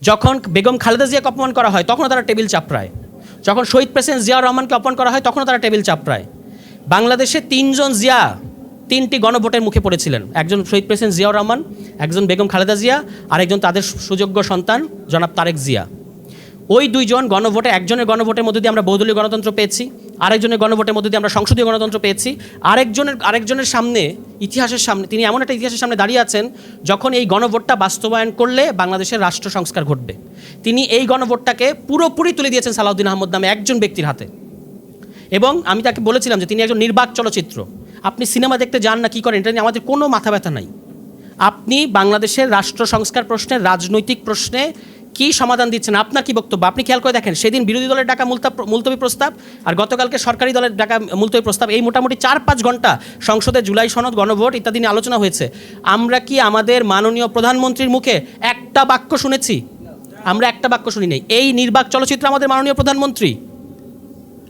যখন বেগম খালেদা জিয়াকে অপমান করা হয় তখনও তারা টেবিল চাপড়ায়, যখন শহীদ প্রেসিডেন্ট জিয়াউর রহমানকে অপমান করা হয় তখনও তারা টেবিল চাপড়ায়। বাংলাদেশে তিনজন জিয়া তিনটি গণভোটের মুখে পড়েছিলেন, একজন শহীদ প্রেসিডেন্ট জিয়াউর রহমান, একজন বেগম খালেদা জিয়া, আর একজন তাদের সুযোগ্য সন্তান জনাব তারেক জিয়া। ওই দুইজন গণভোটে, একজনের গণভোটের মধ্যে দিয়ে আমরা বহুদলীয় গণতন্ত্র পেয়েছি, আরেকজনের গণভোটের মধ্যে দিয়ে আমরা সংসদীয় গণতন্ত্র পেয়েছি। আরেকজনের সামনে, ইতিহাসের সামনে, তিনি এমন একটা ইতিহাসের সামনে দাঁড়িয়ে আছেন যখন এই গণভোটটা বাস্তবায়ন করলে বাংলাদেশের রাষ্ট্র সংস্কার ঘটবে। তিনি এই গণভোটটাকে পুরোপুরি তুলে দিয়েছেন সালাউদ্দিন আহমদ নামে একজন ব্যক্তির হাতে। এবং আমি তাকে বলেছিলাম যে তিনি একজন নির্বাক চলচ্চিত্র, আপনি সিনেমা দেখতে যান না, কী করেন, এটা নিয়ে আমাদের কোনো মাথা ব্যথা নাই। আপনি বাংলাদেশের রাষ্ট্র সংস্কার প্রশ্নে, রাজনৈতিক প্রশ্নে কি সমাধান দিচ্ছেন, আপনার কি বক্তব্য? আপনি খেয়াল করে দেখেন, সেদিন বিরোধী দলের ডাকা মুলতবি প্রস্তাব আর গতকালকে সরকারি দলের ডাকা মুলতবি প্রস্তাব, এই মোটামুটি 4-5 ঘন্টা সংসদে জুলাই সনদ, গণভোট ইত্যাদি নিয়ে আলোচনা হয়েছে। আমরা কি আমাদের মাননীয় প্রধানমন্ত্রীর মুখে একটা বাক্য শুনেছি? আমরা একটা বাক্য শুনি নাই। এই নির্বাক চলচ্চিত্র আমাদের মাননীয় প্রধানমন্ত্রী।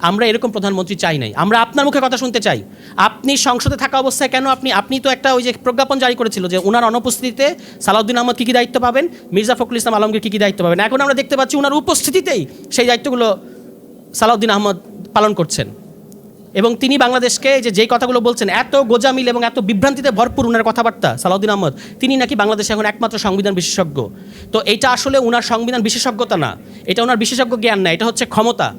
আমরা এরকম প্রধানমন্ত্রী চাই নাই, আমরা আপনার মুখে কথা শুনতে চাই। আপনি সংসদে থাকা অবস্থায় কেন আপনি তো একটা ওই যে প্রজ্ঞাপন জারি করেছিল যে ওনার অনুপস্থিতিতে সালাউদ্দিন আহমদ কী কী দায়িত্ব পাবেন, মির্জা ফখরুল ইসলাম আলমগীর কী কী দায়িত্ব পাবেন। এখন আমরা দেখতে পাচ্ছি ওনার উপস্থিতিতেই সেই দায়িত্বগুলো সালাউদ্দিন আহমদ পালন করছেন। এবং তিনি বাংলাদেশকে যেই কথাগুলো বলছেন, এত গোজামিল এবং এত বিভ্রান্তিতে ভরপুর ওনার কথাবার্তা, সালাউদ্দিন আহমদ, তিনি নাকি বাংলাদেশে এখন একমাত্র সংবিধান বিশেষজ্ঞ। তো এটা আসলে ওনার সংবিধান বিশেষজ্ঞতা না, এটা ওনার বিশেষজ্ঞ জ্ঞান না, এটা হচ্ছে ক্ষমতা।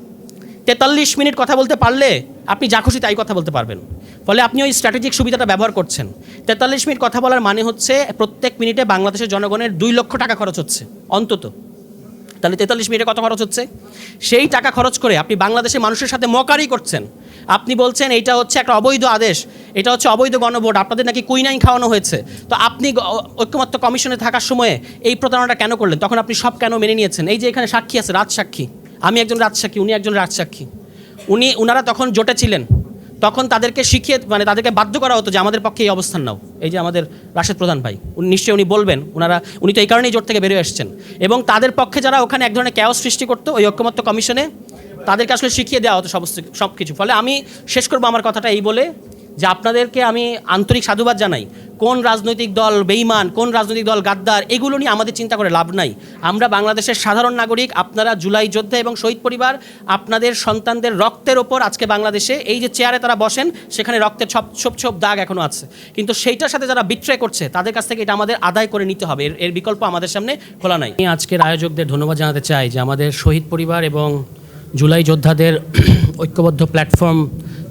43 মিনিট কথা বলতে পারলে আপনি যা খুশি তাই কথা বলতে পারবেন। ফলে আপনি ওই স্ট্র্যাটেজিক সুবিধাটা ব্যবহার করছেন। 43 মিনিট কথা বলার মানে হচ্ছে প্রত্যেক মিনিটে বাংলাদেশের জনগণের 2 লক্ষ টাকা খরচ হচ্ছে অন্তত। তাহলে 43 মিনিটে কত খরচ হচ্ছে? সেই টাকা খরচ করে আপনি বাংলাদেশের মানুষের সাথে মকারি করছেন। আপনি বলছেন এইটা হচ্ছে একটা অবৈধ আদেশ, এটা হচ্ছে অবৈধ গণভোট, আপনাদের নাকি কুইনাইন খাওয়ানো হয়েছে। তো আপনি ঐক্যমত্য কমিশনে থাকার সময়ে এই প্রতারণাটা কেন করলেন? তখন আপনি সব কেন মেনে নিয়েছেন? এই যে এখানে সাক্ষী আছে, রাজসাক্ষী, আমি একজন রাজসাক্ষী, উনি একজন রাজসাক্ষী। ওনারা তখন জোটে ছিলেন, তখন তাদেরকে তাদেরকে বাধ্য করা হতো যে আমাদের পক্ষে এই অবস্থান নাও। এই যে আমাদের রাশেদ প্রধান ভাই, উনি বলবেন, উনি তো এই কারণেই জোট থেকে বেরিয়ে এসেছেন। এবং তাদের পক্ষে যারা ওখানে এক ধরনের ক্যাওস সৃষ্টি করতো ওই ঐক্যমত্য কমিশনে, তাদেরকে আসলে শিখিয়ে দেওয়া হতো সব কিছু। ফলে আমি শেষ করবো আমার কথাটা এই বলে যে আপনাদেরকে আমি আন্তরিক সাধুবাদ জানাই। কোন রাজনৈতিক দল বেঈমান, কোন রাজনৈতিক দল গাদ্দার, এগুলো নিয়ে আমাদের চিন্তা করে লাভ নাই। আমরা বাংলাদেশের সাধারণ নাগরিক, আপনারা জুলাই যোদ্ধা এবং শহীদ পরিবার, আপনাদের সন্তানদের রক্তের ওপর আজকে বাংলাদেশে এই যে চেয়ারে তারা বসেন, সেখানে রক্তের ছোপ দাগ এখনও আছে। কিন্তু সেইটার সাথে যারা বিট্রে করছে তাদের কাছ থেকে এটা আমাদের আদায় করে নিতে হবে, এর বিকল্প আমাদের সামনে খোলা নাই। আমি আজকের আয়োজকদের ধন্যবাদ জানাতে চাই যে আমাদের শহীদ পরিবার এবং জুলাই যোদ্ধাদের ঐক্যবদ্ধ প্ল্যাটফর্ম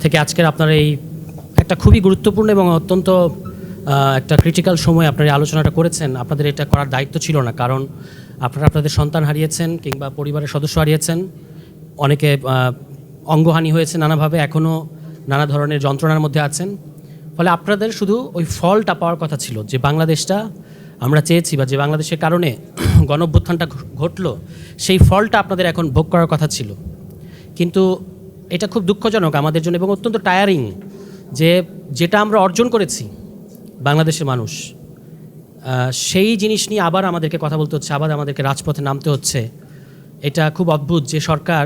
থেকে আজকের আপনারা এই একটা খুবই গুরুত্বপূর্ণ এবং অত্যন্ত একটা ক্রিটিক্যাল সময় আপনারা এই আলোচনাটা করেছেন। আপনাদের এটা করার দায়িত্ব ছিল না, কারণ আপনারা আপনাদের সন্তান হারিয়েছেন কিংবা পরিবারের সদস্য হারিয়েছেন, অনেকে অঙ্গহানি হয়েছে নানাভাবে, এখনও নানা ধরনের যন্ত্রণার মধ্যে আছেন। ফলে আপনাদের শুধু ওই ফলটা পাওয়ার কথা ছিল, যে বাংলাদেশটা আমরা চেয়েছি বা যে বাংলাদেশের কারণে গণঅভ্যুত্থানটা ঘটলো, সেই ফলটা আপনাদের এখন ভোগ করার কথা ছিল। কিন্তু এটা খুব দুঃখজনক আমাদের জন্য এবং অত্যন্ত টায়ারিং যে যেটা আমরা অর্জন করেছি বাংলাদেশের মানুষ, সেই জিনিস নিয়ে আবার আমাদেরকে কথা বলতে হচ্ছে, আবার আমাদেরকে রাজপথে নামতে হচ্ছে। এটা খুব অদ্ভুত যে সরকার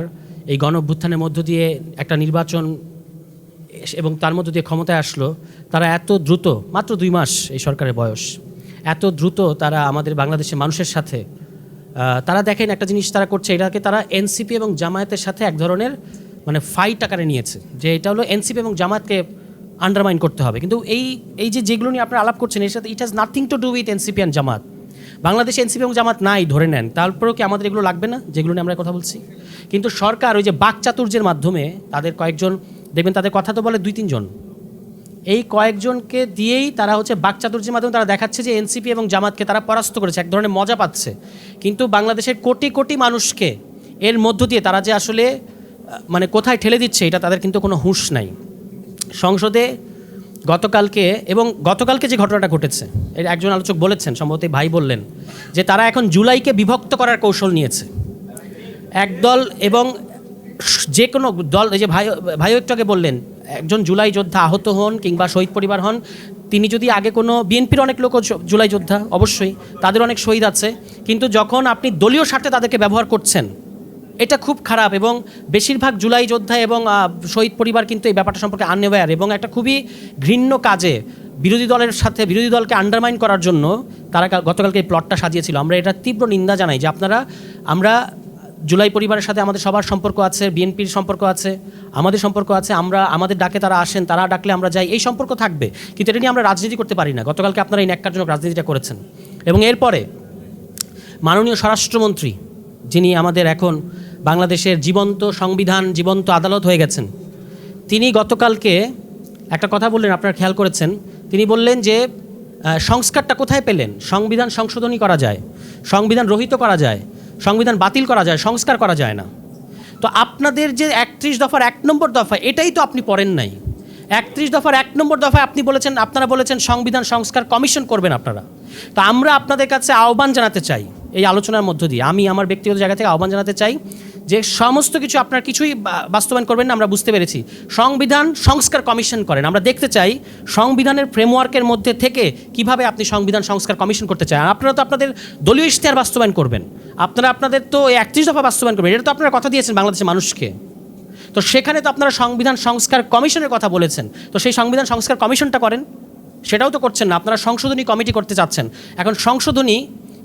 এই গণঅভ্যুত্থানের মধ্য দিয়ে একটা নির্বাচন এবং তার মধ্য দিয়ে ক্ষমতায় আসলো, তারা এত দ্রুত, মাত্র 2 মাস এই সরকারের বয়স, এত দ্রুত তারা আমাদের বাংলাদেশের মানুষের সাথে তারা দেখেন একটা জিনিস তারা করছে, এটাকে তারা এনসিপি এবং জামায়াতের সাথে এক ধরনের ফাইট আকারে নিয়েছে, যে এটা হলো এনসিপি এবং জামায়াতকে আন্ডারমাইন করতে হবে। কিন্তু এই যেগুলো নিয়ে আপনারা আলাপ করছেন, এর সাথে it has nothing to do with NCP and Jamaat. বাংলাদেশে এনসিপি এবং জামাত নাই ধরে নেন, তারপরেও কি আমাদের এগুলো লাগবে না যেগুলো নিয়ে আমরা কথা বলছি? কিন্তু সরকার ওই যে বাকচাতুর্যের মাধ্যমে তাদের কয়েকজন, দেখবেন তাদের কথা তো বলে 2-3 জন, এই কয়েকজনকে দিয়েই তারা হচ্ছে বাকচাতুর্যের মাধ্যমে তারা দেখাচ্ছে যে এনসিপি এবং জামাতকে তারা পরাস্ত করেছে, এক ধরনের মজা পাচ্ছে। কিন্তু বাংলাদেশের কোটি কোটি মানুষকে এর মধ্য দিয়ে তারা যে আসলে কোথায় ঠেলে দিচ্ছে, এটা তাদের কিন্তু কোনো হুঁশ নাই। সংসদে গতকালকে যে ঘটনাটা ঘটেছে, এর একজন আলোচক বলেছেন, সম্ভবত ভাই বললেন, যে তারা এখন জুলাইকে বিভক্ত করার কৌশল নিয়েছে একদল, এবং যে কোনো দল, এই যে ভাইও একটু আগে বললেন, একজন জুলাই যোদ্ধা আহত হন কিংবা শহীদ পরিবার হন, তিনি যদি আগে কোনো বিএনপির অনেক লোক জুলাই যোদ্ধা, অবশ্যই তাদের অনেক শহীদ আছে, কিন্তু যখন আপনি দলীয় স্বার্থে তাদেরকে ব্যবহার করছেন, এটা খুব খারাপ। এবং বেশিরভাগ জুলাই যোদ্ধা এবং শহীদ পরিবার কিন্তু এই ব্যাপারটা সম্পর্কে আনঅ্যাওয়্যার এবং একটা খুবই ঘৃণ্য কাজে বিরোধী দলের সাথে বিরোধী দলকে আন্ডারমাইন করার জন্য তারা গতকালকে এই প্লটটা সাজিয়েছিল। আমরা এটা তীব্র নিন্দা জানাই যে আমরা জুলাই পরিবারের সাথে আমাদের সবার সম্পর্ক আছে, বিএনপির সম্পর্ক আছে, আমাদের সম্পর্ক আছে, আমাদের ডাকে তারা আসেন, তারা ডাকলে আমরা যাই, এই সম্পর্ক থাকবে, কিন্তু এটা নিয়ে আমরা রাজনীতি করতে পারি না। গতকালকে আপনারা এই ন্যাক্কারজনক রাজনীতিটা করেছেন। এবং এরপরে মাননীয় স্বরাষ্ট্রমন্ত্রী, যিনি আমাদের এখন বাংলাদেশের জীবন্ত সংবিধান, জীবন্ত আদালত হয়ে গেছেন, তিনি গতকালকে একটা কথা বললেন, আপনারা খেয়াল করেছেন। তিনি বললেন যে সংস্কারটা কোথায় পেলেন? সংবিধান সংশোধনী করা যায়, সংবিধান রহিত করা যায়, সংবিধান বাতিল করা যায়, সংস্কার করা যায় না। তো আপনাদের যে 31 দফার 1 নম্বর দফা, এটাই তো আপনি পড়েন নাই। 31 দফার 1 নম্বর দফায় আপনারা বলেছেন সংবিধান সংস্কার কমিশন করবেন আপনারা। তো আমরা আপনাদের কাছে আহ্বান জানাতে চাই, এই আলোচনার মধ্য দিয়ে আমি আমার ব্যক্তিগত জায়গা থেকে আহ্বান জানাতে চাই যে সমস্ত কিছু আপনারা কিছুই বাস্তবায়ন করবেন না, আমরা বুঝতে পেরেছি। সংবিধান সংস্কার কমিশন করেন। আমরা দেখতে চাই সংবিধানের ফ্রেমওয়ার্কের মধ্যে থেকে কিভাবে আপনি সংবিধান সংস্কার কমিশন করতে চান। আপনারা তো আপনাদের দলীয় ইশতেহার বাস্তবায়ন করবেন, আপনাদের তো 31 দফা বাস্তবায়ন করবেন, এটা তো আপনারা কথা দিয়েছেন বাংলাদেশের মানুষকে। তো সেখানে তো আপনারা সংবিধান সংস্কার কমিশনের কথা বলেছেন, তো সেই সংবিধান সংস্কার কমিশনটা করেন, সেটাও তো করছেন না। আপনারা সংশোধনী কমিটি করতে চাচ্ছেন। এখন সংশোধনী,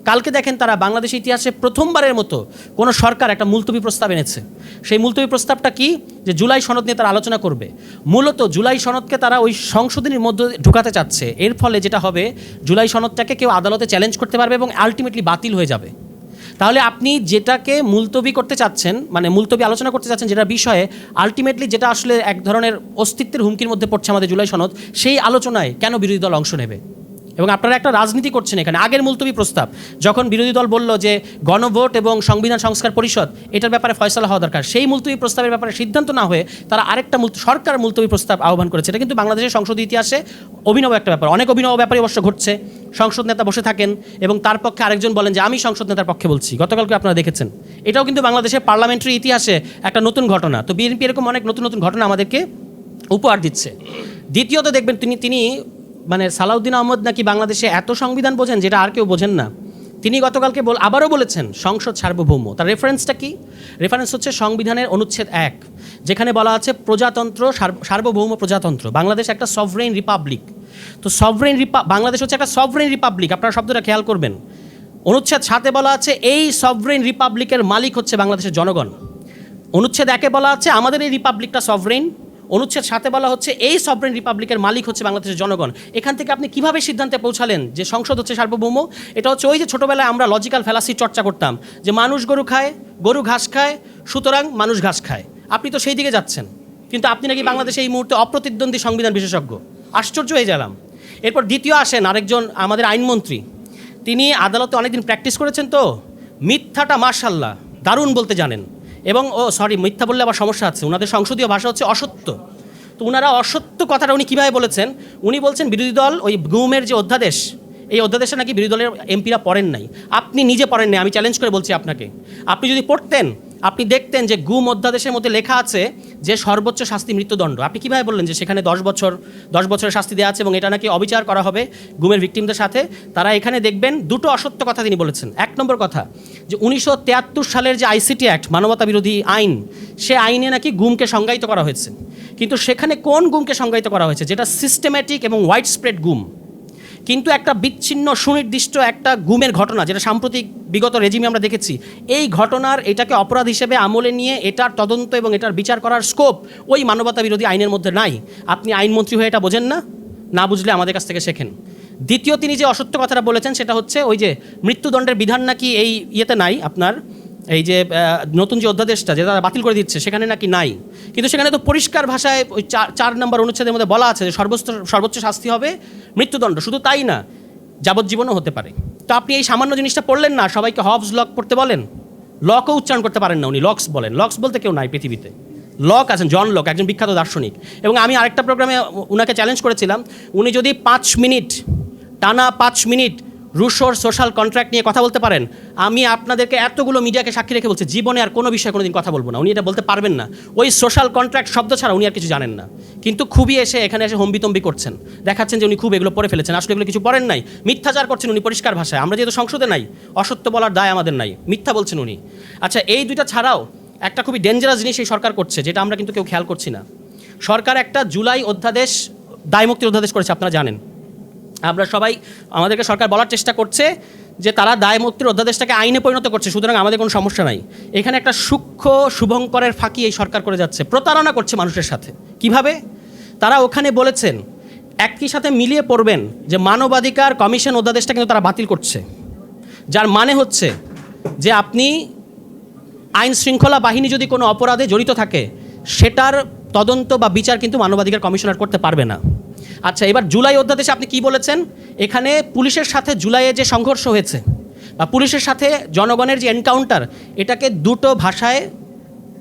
কালকে দেখেন তারা বাংলাদেশের ইতিহাসে প্রথমবারের মতো কোনো সরকার একটা মুলতবি প্রস্তাব এনেছে। সেই মুলতবি প্রস্তাবটা কি? যে জুলাই সনদ নিয়ে তারা আলোচনা করবে। মূলত জুলাই সনদকে তারা ওই সংশোধনীর মধ্যে ঢুকাতে চাচ্ছে। এর ফলে যেটা হবে, জুলাই সনদটাকে কেউ আদালতে চ্যালেঞ্জ করতে পারবে এবং আলটিমেটলি বাতিল হয়ে যাবে। তাহলে আপনি যেটাকে মুলতবি করতে চাচ্ছেন, মানে মুলতবি আলোচনা করতে চাচ্ছেন, যেটা বিষয়ে আলটিমেটলি যেটা আসলে এক ধরনের অস্তিত্বের হুমকির মধ্যে পড়ছে আমাদের জুলাই সনদ, সেই আলোচনায় কেন বিরোধী দল অংশ নেবে? এবং আপনারা একটা রাজনীতি করছেন এখানে। আগের মুলতবি প্রস্তাব যখন বিরোধী দল বলল যে গণভোট এবং সংবিধান সংস্কার পরিষদ এটার ব্যাপারে ফয়সালা হওয়া দরকার, সেই মুলতবি প্রস্তাবের ব্যাপারে সিদ্ধান্ত না হয়ে তারা আরেকটা সরকার মুলতবি প্রস্তাব আহ্বান করেছে। এটা কিন্তু বাংলাদেশের সংসদ ইতিহাসে অভিনব একটা ব্যাপার। অনেক অভিনব ব্যাপারে অবশ্য ঘটছে। সংসদ নেতা বসে থাকেন এবং তার পক্ষে আরেকজন বলেন যে আমি সংসদ নেতার পক্ষে বলছি। গতকালকে আপনারা দেখেছেন। এটাও কিন্তু বাংলাদেশের পার্লামেন্টারি ইতিহাসে একটা নতুন ঘটনা। তো বিএনপি এরকম অনেক নতুন নতুন ঘটনা আমাদেরকে উপহার দিচ্ছে। দ্বিতীয়ত দেখবেন তিনি মানে সালাউদ্দিন আহমদ নাকি বাংলাদেশে এত সংবিধান বোঝেন যেটা আর কেউ বোঝেন না। তিনি গতকালকে আবারও বলেছেন সংসদ সার্বভৌম। তার রেফারেন্সটা কি? রেফারেন্স হচ্ছে সংবিধানের অনুচ্ছেদ 1, যেখানে বলা আছে প্রজাতন্ত্র, সার্বভৌম প্রজাতন্ত্র। বাংলাদেশ একটা সভরেন রিপাবলিক। তো বাংলাদেশ হচ্ছে একটা সভরেন রিপাবলিক। আপনারা শব্দটা খেয়াল করবেন। অনুচ্ছেদ 7-এ বলা আছে এই সভরেন রিপাবলিকের মালিক হচ্ছে বাংলাদেশের জনগণ। অনুচ্ছেদ 1-এ বলা আছে আমাদের এই রিপাবলিকটা সভরেন। অনুচ্ছেদ 7-এ বলা হচ্ছে এই সভরেন রিপাবলিকের মালিক হচ্ছে বাংলাদেশের জনগণ। এখান থেকে আপনি কিভাবে সিদ্ধান্তে পৌঁছালেন যে সংসদ হচ্ছে সার্বভৌম? এটা হচ্ছে ওই যে ছোটোবেলায় আমরা লজিক্যাল ফ্যালাসির চর্চা করতাম যে মানুষ গরু খায়, গরু ঘাস খায়, সুতরাং মানুষ ঘাস খায়। আপনি তো সেই দিকে যাচ্ছেন, কিন্তু আপনি নাকি বাংলাদেশে এই মুহূর্তে অপ্রতিদ্বন্দ্বী সংবিধান বিশেষজ্ঞ। আশ্চর্য হয়ে গেলাম। এরপর দ্বিতীয় আসেন আরেকজন আমাদের আইনমন্ত্রী। তিনি আদালতে অনেকদিন প্র্যাকটিস করেছেন, তো মিথ্যাটা মাশাআল্লাহ দারুণ বলতে জানেন। এবং মিথ্যা বললে আবার সমস্যা আছে, ওনাদের সংসদীয় ভাষা হচ্ছে অসত্য। তো ওনারা অসত্য কথাটা উনি কীভাবে বলেছেন? উনি বলছেন বিরোধী দল ওই গুমের যে অধ্যাদেশ, এই অধ্যাদেশে নাকি বিরোধী দলের এমপিরা পড়েন নাই। আপনি নিজে পড়েন নাই, আমি চ্যালেঞ্জ করে বলছি আপনাকে। আপনি যদি পড়তেন, আপনি দেখতেন যে গুম অধ্যাদেশের মধ্যে লেখা আছে যে সর্বোচ্চ শাস্তি মৃত্যুদণ্ড। আপনি কীভাবে বললেন যে সেখানে 10 বছরের শাস্তি দেওয়া আছে এবং এটা নাকি অবিচার করা হবে গুমের ভিকটিমদের সাথে? তারা এখানে দেখবেন দুটো অসত্য কথা তিনি বলেছেন। 1 নম্বর কথা যে 1973 সালের যে আইসিটি অ্যাক্ট, মানবতা বিরোধী আইন, সে আইনে নাকি গুমকে সংজ্ঞায়িত করা হয়েছে। কিন্তু সেখানে কোন গুমকে সংজ্ঞায়িত করা হয়েছে? যেটা সিস্টেম্যাটিক এবং ওয়াইড স্প্রেড গুম। কিন্তু একটা বিচ্ছিন্ন সুনির্দিষ্ট একটা গুমের ঘটনা, যেটা সাম্প্রতিক বিগত রেজিমে আমরা দেখেছি, এই ঘটনার এটাকে অপরাধ হিসেবে আমলে নিয়ে এটার তদন্ত এবং এটার বিচার করার স্কোপ ওই মানবতা বিরোধী আইনের মধ্যে নাই। আপনি আইনমন্ত্রী হয়ে এটা বোঝেন না? না বুঝলে আমাদের কাছ থেকে শেখেন। দ্বিতীয় তিনি যে অসত্য কথাটা বলেছেন সেটা হচ্ছে ওই যে মৃত্যুদণ্ডের বিধান নাকি এই ইয়েতে নাই, আপনার এই যে নতুন যে অধ্যাদেশটা যেটা বাতিল করে দিচ্ছে সেখানে নাকি নাই। কিন্তু সেখানে তো পরিষ্কার ভাষায় ওই 4 নম্বর অনুচ্ছেদের মধ্যে বলা আছে যে সর্বোচ্চ শাস্তি হবে মৃত্যুদণ্ড। শুধু তাই না, যাবজ্জীবনও হতে পারে। তো আপনি এই সামান্য জিনিসটা পড়লেন না, সবাইকে হবস লক পড়তে বলেন, লকও উচ্চারণ করতে পারেন না উনি, লক্স বলেন। লক্স বলতে কেউ নাই পৃথিবীতে। লক আছেন, জন লক, একজন বিখ্যাত দার্শনিক। এবং আমি আরেকটা প্রোগ্রামে উনাকে চ্যালেঞ্জ করেছিলাম, উনি যদি 5 মিনিট টানা 5 মিনিট রুশোর সোশ্যাল কন্ট্রাক্ট নিয়ে কথা বলতে পারেন, আমি আপনাদেরকে এতগুলো মিডিয়াকে সাক্ষী রেখে বলছি জীবনে আর কোনো বিষয়ে কোনোদিন কথা বলবো না। উনি এটা বলতে পারবেন না। ওই সোশ্যাল কন্ট্রাক্ট শব্দ ছাড়া উনি আর কিছু জানেন না। কিন্তু খুবই এখানে এসে হম্বিতম্বি করছেন, দেখাচ্ছেন যে উনি খুব এগুলো পড়ে ফেলেছেন। আসলে এগুলো কিছু পড়েন নাই, মিথ্যাচার করছেন উনি পরিষ্কার ভাষায়। আমরা যেহেতু সংসদে নাই, অসত্য বলার দায় আমাদের নাই, মিথ্যা বলছেন উনি। আচ্ছা, এই দুইটা ছাড়াও একটা খুবই ডেঞ্জারাস জিনিস এই সরকার করছে, যেটা আমরা কিন্তু কেউ খেয়াল করছি না। সরকার একটা জুলাই অধ্যাদেশ, দায়মুক্তির অধ্যাদেশ করেছে, আপনারা জানেন। আমরা সবাই, আমাদেরকে সরকার বলার চেষ্টা করছে যে তারা দায় মুক্তির অধ্যাদেশটাকে আইনে পরিণত করছে, সুতরাং আমাদের কোনো সমস্যা নাই। এখানে একটা সূক্ষ্ম শুভঙ্করের ফাঁকি এই সরকার করে যাচ্ছে, প্রতারণা করছে মানুষের সাথে। কিভাবে? তারা ওখানে বলেছেন, একই সাথে মিলিয়ে পড়বেন যে মানবাধিকার কমিশন অধ্যাদেশটা কিন্তু তারা বাতিল করছে, যার মানে হচ্ছে যে আপনি আইন শৃঙ্খলা বাহিনী যদি কোনো অপরাধে জড়িত থাকে সেটার তদন্ত বা বিচার কিন্তু মানবাধিকার কমিশনার করতে পারবে না। আচ্ছা, এবার জুলাই অধ্যাদেশে আপনি কি বলেছেন? এখানে পুলিশের সাথে জুলাইয়ে যে সংঘর্ষ হয়েছে বা পুলিশের সাথে জনগণের যে এনকাউন্টার, এটাকে দুটো ভাষায়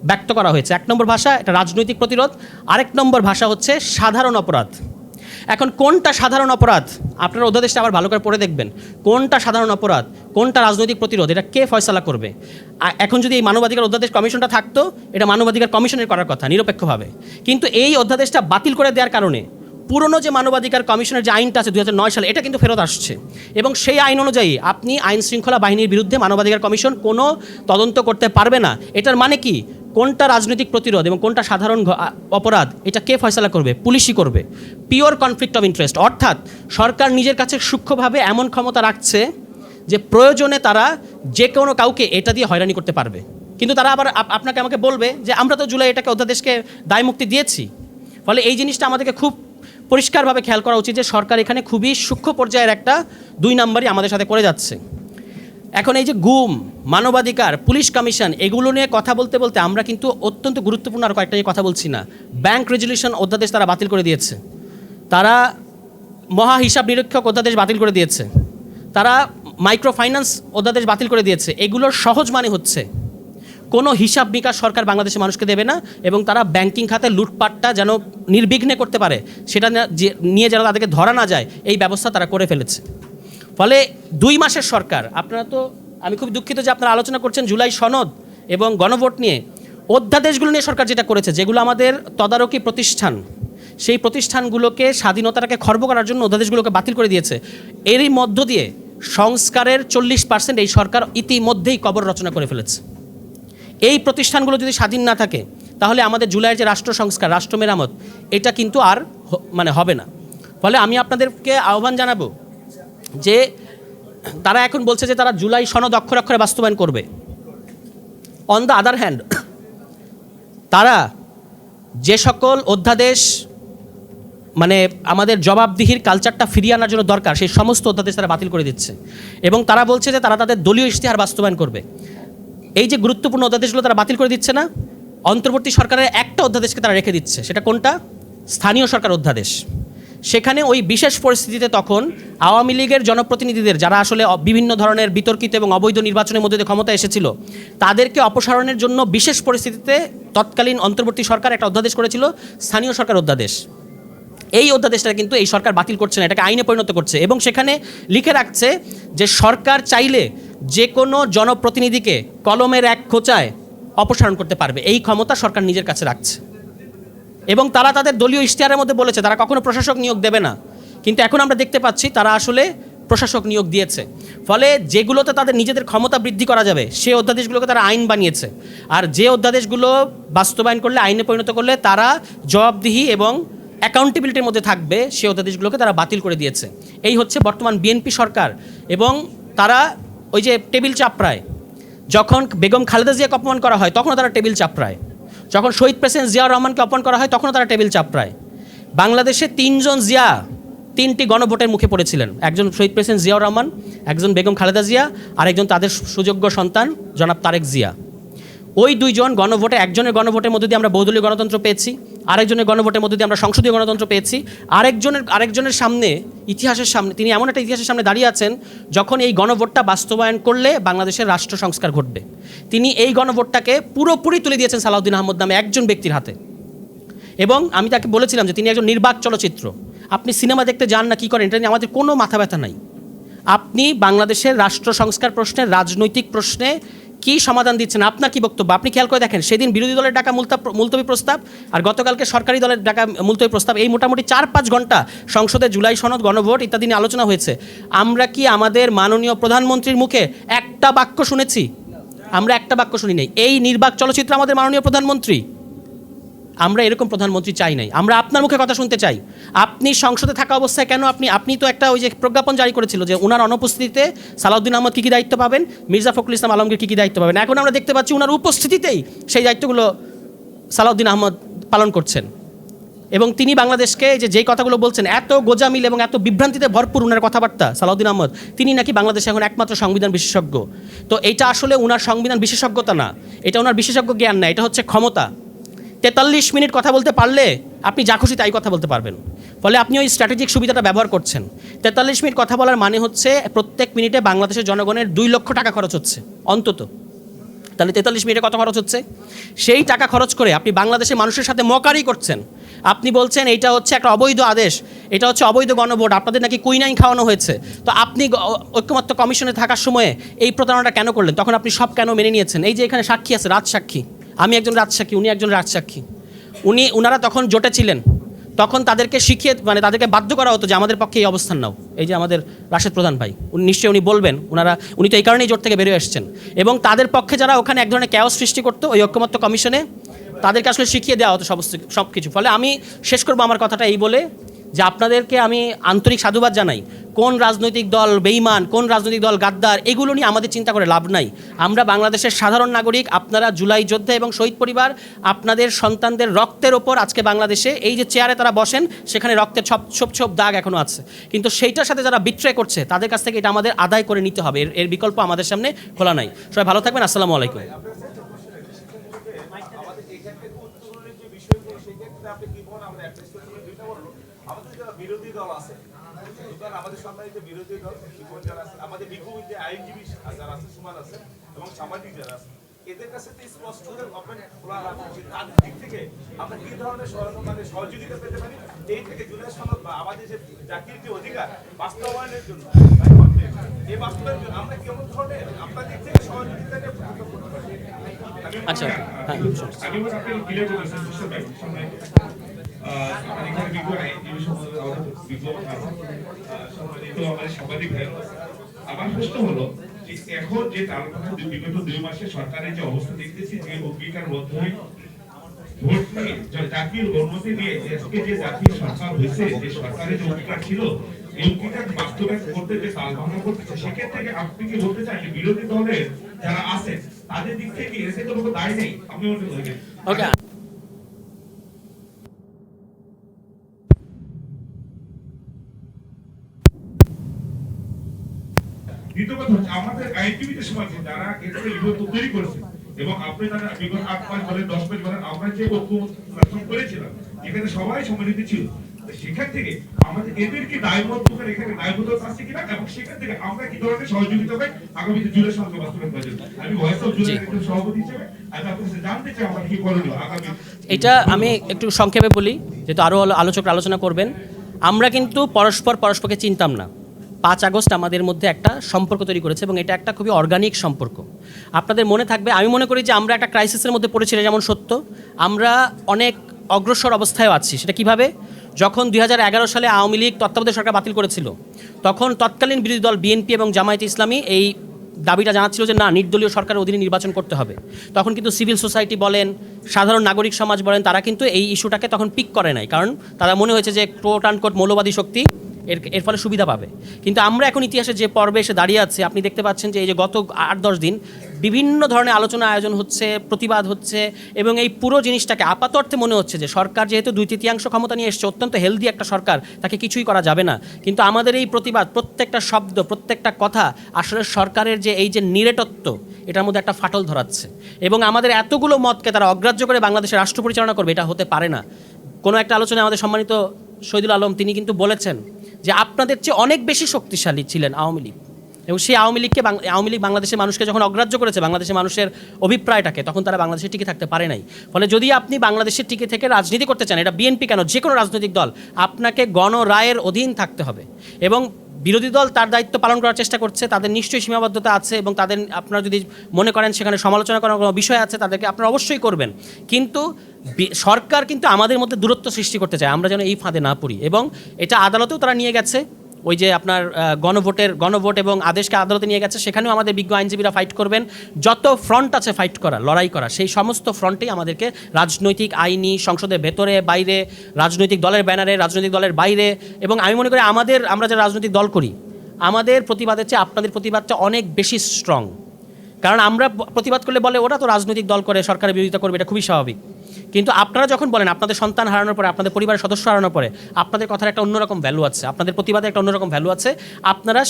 ব্যক্ত করা হয়েছে। এক নম্বর ভাষা এটা রাজনৈতিক প্রতিরোধ, আরেক নম্বর ভাষা হচ্ছে সাধারণ অপরাধ। এখন কোনটা সাধারণ অপরাধ আপনারা অধ্যাদেশটা আবার ভালো করে পড়ে দেখবেন, কোনটা সাধারণ অপরাধ কোনটা রাজনৈতিক প্রতিরোধ এটা কে ফয়সালা করবে। এখন যদি এই মানবাধিকার অধ্যাদেশ কমিশনটা থাকতো, এটা মানবাধিকার কমিশনের করার কথা নিরপেক্ষভাবে, কিন্তু এই অধ্যাদেশটা বাতিল করে দেওয়ার কারণে পুরনো যে মানবাধিকার কমিশনের যে আইনটা আছে 2009 সালে, এটা কিন্তু ফেরত আসছে। এবং সেই আইন অনুযায়ী আপনি আইন শৃঙ্খলা বাহিনীর বিরুদ্ধে মানবাধিকার কমিশন কোনো তদন্ত করতে পারবে না। এটার মানে কি? কোনটা রাজনৈতিক প্রতিরোধ এবং কোনটা সাধারণ অপরাধ এটা কে ফয়সালা করবে? পুলিশই করবে। পিওর কনফ্লিক্ট অফ ইন্টারেস্ট, অর্থাৎ সরকার নিজের কাছে সূক্ষ্মভাবে এমন ক্ষমতা রাখছে যে প্রয়োজনে তারা যে কোনো কাউকে এটা দিয়ে হয়রানি করতে পারবে। কিন্তু তারা আবার আপনাকে আমাকে বলবে যে আমরা তো জুলাই এটাকে অধ্যাদেশকে দায়মুক্তি দিয়েছি। ফলে এই জিনিসটা আমাদেরকে খুব পরিষ্কারভাবে খেয়াল করা উচিত যে সরকার এখানে খুবই সূক্ষ্ম পর্যায়ের একটা 2 নম্বরই আমাদের সাথে করে যাচ্ছে। এখন এই যে গুম, মানবাধিকার, পুলিশ কমিশন, এগুলো নিয়ে কথা বলতে বলতে আমরা কিন্তু অত্যন্ত গুরুত্বপূর্ণ আর কয়েকটা নিয়ে কথা বলছি না। ব্যাংক রেজুলেশন অধ্যাদেশ তারা বাতিল করে দিয়েছে, তারা মহা হিসাব নিরীক্ষক অধ্যাদেশ বাতিল করে দিয়েছে, তারা মাইক্রো ফাইন্যান্স অধ্যাদেশ বাতিল করে দিয়েছে। এগুলোর সহজ মানে হচ্ছে কোনো হিসাব বিকাশ সরকার বাংলাদেশের মানুষকে দেবে না এবং তারা ব্যাংকিং খাতে লুটপাটটা যেন নির্বিঘ্নে করতে পারে, সেটা নিয়ে যেন তাদেরকে ধরা না যায়, এই ব্যবস্থা তারা করে ফেলেছে। ফলে 2 মাসের সরকার, আপনারা তো, আমি খুব দুঃখিত যে আপনারা আলোচনা করছেন জুলাই সনদ এবং গণভোট নিয়ে। অধ্যাদেশগুলো নিয়ে সরকার যেটা করেছে, যেগুলো আমাদের তদারকি প্রতিষ্ঠান, সেই প্রতিষ্ঠানগুলোকে স্বাধীনতাটাকে খর্ব করার জন্য অধ্যাদেশগুলোকে বাতিল করে দিয়েছে। এরই মধ্য দিয়ে সংস্কারের 40% এই সরকার ইতিমধ্যেই কবর রচনা করে ফেলেছে। এই প্রতিষ্ঠানগুলো যদি স্বাধীন না থাকে তাহলে আমাদের জুলাইয়ের যে রাষ্ট্র সংস্কার, রাষ্ট্র মেরামত, এটা কিন্তু আর হবে না। ফলে আমি আপনাদেরকে আহ্বান জানাবো যে তারা এখন বলছে যে তারা জুলাই সনদ অক্ষরে অক্ষরে বাস্তবায়ন করবে। অন দ্য আদার হ্যান্ড, তারা যে সকল অধ্যাদেশ আমাদের জবাবদিহির কালচারটা ফিরিয়ে আনার জন্য দরকার, সেই সমস্ত অধ্যাদেশ তারা বাতিল করে দিচ্ছে এবং তারা বলছে যে তারা তাদের দলীয় ইশতেহার বাস্তবায়ন করবে। এই যে গুরুত্বপূর্ণ অধ্যাদেশগুলো তারা বাতিল করে দিচ্ছে না, অন্তর্বর্তী সরকারের একটা অধ্যাদেশকে তারা রেখে দিচ্ছে। সেটা কোনটা? স্থানীয় সরকার অধ্যাদেশ। সেখানে ওই বিশেষ পরিস্থিতিতে তখন আওয়ামী লীগের জনপ্রতিনিধিদের, যারা আসলে বিভিন্ন ধরনের বিতর্কিত এবং অবৈধ নির্বাচনের মধ্যে দিয়ে ক্ষমতা এসেছিল, তাদেরকে অপসারণের জন্য বিশেষ পরিস্থিতিতে তৎকালীন অন্তর্বর্তী সরকার একটা অধ্যাদেশ করেছিল, স্থানীয় সরকার অধ্যাদেশ। এই অধ্যাদেশটা কিন্তু এই সরকার বাতিল করছে না, এটাকে আইনে পরিণত করছে এবং সেখানে লিখে রাখছে যে সরকার চাইলে যে কোনো জনপ্রতিনিধিকে কলমের এক খোঁচায় অপসারণ করতে পারবে। এই ক্ষমতা সরকার নিজের কাছে রাখছে এবং তারা তাদের দলীয় ইশতেহারের মধ্যে বলেছে তারা কখনো প্রশাসক নিয়োগ দেবে না, কিন্তু এখন আমরা দেখতে পাচ্ছি তারা আসলে প্রশাসক নিয়োগ দিয়েছে। ফলে যেগুলোতে তাদের নিজেদের ক্ষমতা বৃদ্ধি করা যাবে সেই অধ্যাদেশগুলোকে তারা আইন বানিয়েছে, আর যে অধ্যাদেশগুলো বাস্তবায়ন করলে, আইনে পরিণত করলে তারা জবাবদিহি এবং অ্যাকাউন্টেবিলিটির মধ্যে থাকবে, সেই অধ্যাদেশগুলোকে তারা বাতিল করে দিয়েছে। এই হচ্ছে বর্তমান বিএনপি সরকার। এবং তারা ওই যে টেবিল চাপড়ায়, যখন বেগম খালেদা জিয়াকে অপমান করা হয় তখনও তারা টেবিল চাপড়ায়, যখন শহীদ প্রেসিডেন্ট জিয়াউর রহমানকে অপমান করা হয় তখনও তারা টেবিল চাপড়ায়। বাংলাদেশে 3 জন জিয়া 3টি গণভোটের মুখে পড়েছিলেন, একজন শহীদ প্রেসিডেন্ট জিয়াউর রহমান, একজন বেগম খালেদা জিয়া, আর একজন তাদের সুযোগ্য সন্তান জনাব তারেক জিয়া। ওই 2 জন গণভোটে, একজনের গণভোটের মধ্যে দিয়ে আমরা বহুদলীয় গণতন্ত্র পেয়েছি, আরেকজনের গণভোটের মধ্যে দিয়ে আমরা সংসদীয় গণতন্ত্র পেয়েছি। আরেকজনের সামনে, ইতিহাসের সামনে, তিনি এমন একটা ইতিহাসের সামনে দাঁড়িয়ে আছেন যখন এই গণভোটটা বাস্তবায়ন করলে বাংলাদেশের রাষ্ট্র সংস্কার ঘটবে। তিনি এই গণভোটটাকে পুরোপুরি তুলে দিয়েছেন সালাউদ্দিন আহমদ নামে একজন ব্যক্তির হাতে। এবং আমি তাকে বলেছিলাম যে তিনি একজন নির্বাক চলচ্চিত্র, আপনি সিনেমা দেখতে যান না কি করেন, এটা নিয়ে আমাদের কোনো মাথা ব্যথা নাই। আপনি বাংলাদেশের রাষ্ট্র সংস্কার প্রশ্নে, রাজনৈতিক প্রশ্নে কি সমাধান দিচ্ছেন, আপনার কি বক্তব্য? আপনি খেয়াল করে দেখেন, সেদিন বিরোধী দলের ডাকা মুলতবি প্রস্তাব আর গতকালকে সরকারি দলের ডাকা মুলতবি প্রস্তাব, এই মোটামুটি 4-5 ঘন্টা সংসদে জুলাই সনদ, গণভোট ইত্যাদি নিয়ে আলোচনা হয়েছে। আমরা কি আমাদের মাননীয় প্রধানমন্ত্রীর মুখে একটা বাক্য শুনেছি? আমরা একটা বাক্য শুনি নাই। এই নির্বাক চলচ্চিত্র আমাদের মাননীয় প্রধানমন্ত্রী, আমরা এরকম প্রধানমন্ত্রী চাই নাই। আমরা আপনার মুখে কথা শুনতে চাই। আপনি সংসদে থাকা অবস্থায় কেন আপনি তো একটা ওই যে প্রজ্ঞাপন জারি করেছিল যে ওনার অনুপস্থিতিতে সালাউদ্দিন আহমদ কী কী দায়িত্ব পাবেন, মির্জা ফখরুল ইসলাম আলমগীর কী কী দায়িত্ব পাবেন। এখন আমরা দেখতে পাচ্ছি ওনার উপস্থিতিতেই সেই দায়িত্বগুলো সালাউদ্দিন আহমদ পালন করছেন। এবং তিনি বাংলাদেশকে যেই কথাগুলো বলছেন, এত গোজামিল এবং এত বিভ্রান্তিতে ভরপুর ওনার কথাবার্তা, সালাউদ্দিন আহমদ তিনি নাকি বাংলাদেশে এখন একমাত্র সংবিধান বিশেষজ্ঞ। তো এটা আসলে ওনার সংবিধান বিশেষজ্ঞতা না, এটা ওনার বিশেষজ্ঞ জ্ঞান না, এটা হচ্ছে ক্ষমতা। 43 মিনিট কথা বলতে পারলে আপনি যা খুশি তাই কথা বলতে পারবেন। ফলে আপনি ওই স্ট্র্যাটেজিক সুবিধাটা ব্যবহার করছেন। 43 মিনিট কথা বলার মানে হচ্ছে প্রত্যেক মিনিটে বাংলাদেশের জনগণের 2 লক্ষ টাকা খরচ হচ্ছে অন্তত। তাহলে 43 মিনিটে কত খরচ হচ্ছে? সেই টাকা খরচ করে আপনি বাংলাদেশের মানুষের সাথে মকারি করছেন। আপনি বলছেন এইটা হচ্ছে একটা অবৈধ আদেশ, এটা হচ্ছে অবৈধ গণভোট, আপনাদের নাকি কুইনাইন খাওয়ানো হয়েছে। তো আপনি ঐক্যমত্য কমিশনে থাকার সময়ে এই প্রতারণাটা কেন করলেন? তখন আপনি সব কেন মেনে নিয়েছেন? এই যে এখানে সাক্ষী আছে, রাজসাক্ষী, আমি একজন রাজসাক্ষী, উনি একজন রাজসাক্ষী। ওনারা তখন জোটে ছিলেন, তখন তাদেরকে শিখিয়ে তাদেরকে বাধ্য করা হতো যে আমাদের পক্ষে এই অবস্থান নাও। এই যে আমাদের রাশেদ প্রধান ভাই, উনি বলবেন, উনি তো এই কারণেই জোট থেকে বেরিয়ে এসেছেন। এবং তাদের পক্ষে যারা ওখানে এক ধরনের ক্যাওস সৃষ্টি করতো ওই ঐক্যমত্য কমিশনে, তাদেরকে আসলে শিখিয়ে দেওয়া হতো সব কিছু। ফলে আমি শেষ করবো আমার কথাটা এই বলে যে আপনাদেরকে আমি আন্তরিক সাধুবাদ জানাই। কোন রাজনৈতিক দল বেঈমান, কোন রাজনৈতিক দল গাদ্দার, এগুলো নিয়ে আমাদের চিন্তা করে লাভ নাই। আমরা বাংলাদেশের সাধারণ নাগরিক, আপনারা জুলাই যোদ্ধা এবং শহীদ পরিবার, আপনাদের সন্তানদের রক্তের ওপর আজকে বাংলাদেশে এই যে চেয়ারে তারা বসেন, সেখানে রক্তের ছোপ দাগ এখনও আছে। কিন্তু সেইটার সাথে যারা বিট্রে করছে তাদের কাছ থেকে এটা আমাদের আদায় করে নিতে হবে। এর বিকল্প আমাদের সামনে খোলা নাই। সবাই ভালো থাকবেন। আসসালামু আলাইকুম। বিরোধী দল আছে, আমাদের সম্মানিত বিরোধী দল যারা আছে, আমাদের বিক্ষোভী আইনজীবী যারা আছে, সুমান আছে এবং সামাজিক যারা আছে, এদের কাছে তো স্পষ্ট খোলা রাখা উচিত। তাদের দিক থেকে আমরা কি ধরনের সহযোগিতা পেতে পারি এই থেকে জুলাই সনদ বা আমাদের যে জাতির যে অধিকার বাস্তবায়নের জন্য, এই বাস্তবায়নের জন্য আমরা কেমন ধরনের আপনার দিক থেকে সহযোগিতা আচ্ছা, হ্যাঁ, আমার প্রশ্ন হলো যে এখন যে বিগত 2 মাসে সরকারের যে অবস্থা দেখতেছি, যে অঙ্গীকার বদ্ধ হয়ে ভোট নিয়ে জাতির অনুমতি নিয়ে আজকে যে জাতীয় সরকার হয়েছে, যে সরকারের যে অঙ্গীকার ছিল এই অঙ্গীকার বাস্তবায়ন করতে যে তালভাঙা করতেছে, সেক্ষেত্রে আপনি কি বলতে চান যে বিরোধী দলের যারা আছে তাদের দিক থেকে এসে তো কোনো দায় নেই? আমি মনে করি দ্বিতীয় কথা হচ্ছে আমাদের আইনজীবীদের সমাজ যারা ক্ষেত্রে বিপদ তৈরি করেছে এবং আপনি তারা বিগত 8 মাস বলেন 10 মাস বলেন আমরা যে ঐক্য করেছিলাম এখানে সবাই সম্মিলিত ছিল, সেখান থেকে আমাদের এদেরকে দায়বদ্ধ করে এখানে দায়বদ্ধ আছে কিনা এবং সেখান থেকে আমরা কি ধরনের সহযোগিতা পাই আগামীতে জুলাই সনদ বাস্তবায়ন করার জন্য। আমি ভয়েস অফ জুলাই সভাপতি হিসেবে আমি আপনার কাছে জানতে চাই আমরা কি করণীয় আগামী। এটা আমি একটু সংক্ষেপে বলি, যেহেতু আরও আলোচকরা আলোচনা করবেন। আমরা কিন্তু পরস্পরকে চিনতাম না। 5 আগস্ট আমাদের মধ্যে একটা সম্পর্ক তৈরি করেছে এবং এটা একটা খুবই অর্গানিক সম্পর্ক। আপনাদের মনে থাকবে, আমি মনে করি যে আমরা একটা ক্রাইসিসের মধ্যে পড়েছিলাম, যেমন সত্য আমরা অনেক অগ্রসর অবস্থায়ও আছি। সেটা কিভাবে? যখন 2011 সালে আওয়ামী লীগ তত্ত্বাবধায়ক সরকার বাতিল করেছিল, তখন তৎকালীন বিরোধী দল বিএনপি এবং জামায়াতে ইসলামী এই দাবিটা জানাচ্ছিল যে না, নির্দলীয় সরকারের অধীনে নির্বাচন করতে হবে। তখন কিন্তু সিভিল সোসাইটি বলেন, সাধারণ নাগরিক সমাজ বলেন, তারা কিন্তু এই ইস্যুটাকে তখন পিক করে নাই, কারণ তারা মনে হয়েছে যে কোট আনকোট মৌলবাদী শক্তি এর ফলে সুবিধা পাবে। কিন্তু আমরা এখন ইতিহাসে যে পর্বে এসে দাঁড়িয়ে আছি, আপনি দেখতে পাচ্ছেন যে এই যে গত 8-10 দিন বিভিন্ন ধরনের আলোচনা আয়োজন হচ্ছে, প্রতিবাদ হচ্ছে, এবং এই পুরো জিনিসটাকে আপাত অর্থে মনে হচ্ছে যে সরকার যেহেতু 2/3 ক্ষমতা নিয়ে এসছে, অত্যন্ত হেলদি একটা সরকার, তাকে কিছুই করা যাবে না। কিন্তু আমাদের এই প্রতিবাদ, প্রত্যেকটা শব্দ, প্রত্যেকটা কথা আসলে সরকারের যে এই যে নিরেটত্ব, এটার মধ্যে একটা ফাটল ধরাচ্ছে। এবং আমাদের এতগুলো মতকে তারা অগ্রাহ্য করে বাংলাদেশের রাষ্ট্র পরিচালনা করবে, এটা হতে পারে না। কোনো একটা আলোচনায় আমাদের সম্মানিত শহীদুল আলম তিনি কিন্তু বলেছেন যে আপনাদের চেয়ে অনেক বেশি শক্তিশালী ছিলেন আওয়ামী লীগ, এবং সেই আওয়ামী লীগ বাংলাদেশের মানুষকে যখন অগ্রাহ্য করেছে, বাংলাদেশের মানুষের অভিপ্রায়টাকে, তখন তারা বাংলাদেশে টিকে থাকতে পারে নাই। ফলে যদি আপনি বাংলাদেশের টিকে থেকে রাজনীতি করতে চান, এটা বিএনপি কেন, যে কোনো রাজনৈতিক দল, আপনাকে গণরায়ের অধীন থাকতে হবে। এবং বিরোধী দল তার দায়িত্ব পালন করার চেষ্টা করছে, তাদের নিশ্চয়ই সীমাবদ্ধতা আছে, এবং তাদের আপনারা যদি মনে করেন সেখানে সমালোচনা করার কোনো বিষয় আছে, তাদেরকে আপনারা অবশ্যই করবেন। কিন্তু সরকার কিন্তু আমাদের মধ্যে দূরত্ব সৃষ্টি করতে চায়, আমরা যেন এই ফাঁদে না পড়ি। এবং এটা আদালতেও তারা নিয়ে গেছে, ওই যে আপনার গণভোট এবং আদেশকে আদালতে নিয়ে গেছে, সেখানেও আমাদের বিজ্ঞ আইনজীবীরা ফাইট করবেন। যত ফ্রন্ট আছে ফাইট করা, লড়াই করা, সেই সমস্ত ফ্রন্টেই আমাদেরকে রাজনৈতিক, আইনি, সংসদের ভেতরে বাইরে, রাজনৈতিক দলের ব্যানারে, রাজনৈতিক দলের বাইরে, এবং আমি মনে করি আমরা যারা রাজনৈতিক দল করি, আমাদের প্রতিবাদের চেয়ে আপনাদের প্রতিবাদটা অনেক বেশি স্ট্রং। কারণ আমরা প্রতিবাদ করলে বলে ওরা তো রাজনৈতিক দল করে, সরকারের বিরোধিতা করবে, এটা খুবই স্বাভাবিক। কিন্তু আপনারা যখন বলেন আপনাদের সন্তান হারানোর পরে, আপনাদের পরিবারের সদস্য হারানোর পরে আপনাদের কথার একটা অন্যরকম ভ্যালু আছে, আপনাদের প্রতিবাদের একটা অন্যরকম ভ্যালু আছে। আপনারা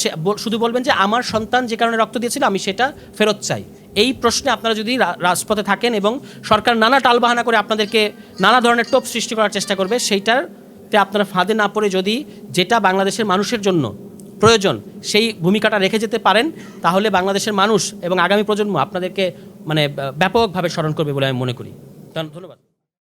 শুধু বলবেন যে আমার সন্তান যে কারণে রক্ত দিয়েছিল আমি সেটা ফেরত চাই। এই প্রশ্নে আপনারা যদি রাজপথে থাকেন এবং সরকার নানা টালবাহানা করে আপনাদেরকে নানা ধরনের টোপ সৃষ্টি করার চেষ্টা করবে, সেইটাতে আপনারা ফাঁদে না পড়ে যদি যেটা বাংলাদেশের মানুষের জন্য প্রয়োজন সেই ভূমিকাটা রেখে যেতে পারেন, তাহলে বাংলাদেশের মানুষ এবং আগামী প্রজন্ম আপনাদেরকে ব্যাপকভাবে স্মরণ করবে বলে আমি মনে করি। ধন্যবাদ।